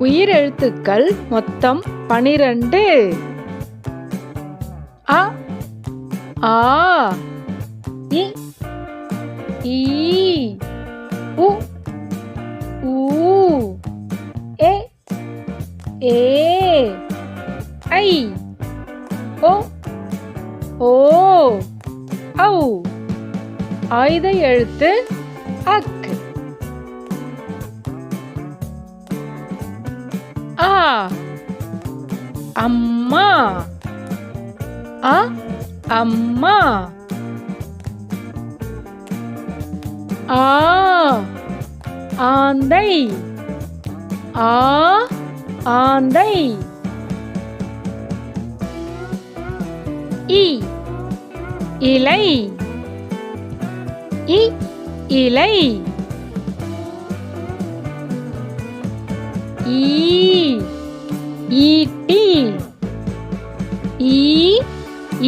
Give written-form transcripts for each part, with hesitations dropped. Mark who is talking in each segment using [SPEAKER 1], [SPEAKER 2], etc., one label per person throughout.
[SPEAKER 1] உயிர் எழுத்துக்கள் மொத்தம் 12. அ ஆ இ ஈ உ ஊ ஏ ஏ ஐ ஓ ஓ ஔ. ஆயுத எழுத்து அக். ஆ அம்மா அ அம்மா. ஆ ஆந்தை ஆ ஆந்தை. இ இலை இ இலை. ஈ ஈட்டி ஈ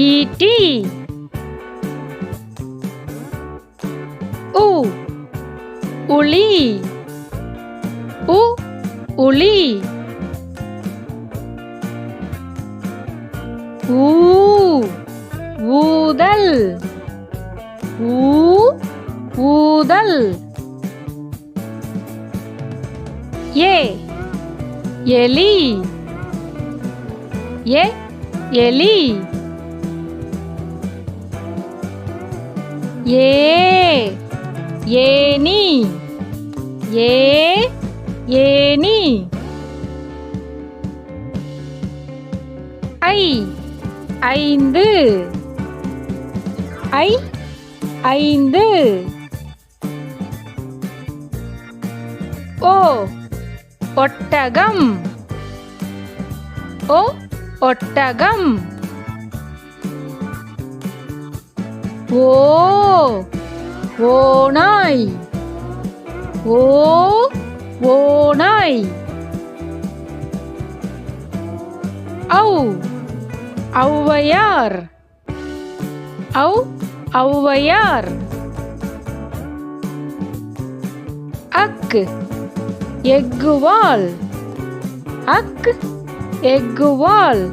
[SPEAKER 1] ஈட்டி. உ உளி உ உளி. ஊ ஊதல் ஊ ஊதல். ஏ எலி ஏ எலி. ஏ ஏனி ஏ ஏனி. ஐ ஐந்து ஐ ஐந்து. ஓ ஒட்டகம் ஓ ஒட்டகம். ஓ ஓநாய் ஓ ஓநாய். ஔ ஔவையார் ஔ ஔவையார். அக் எக்குவால் அக் எக்குவால்.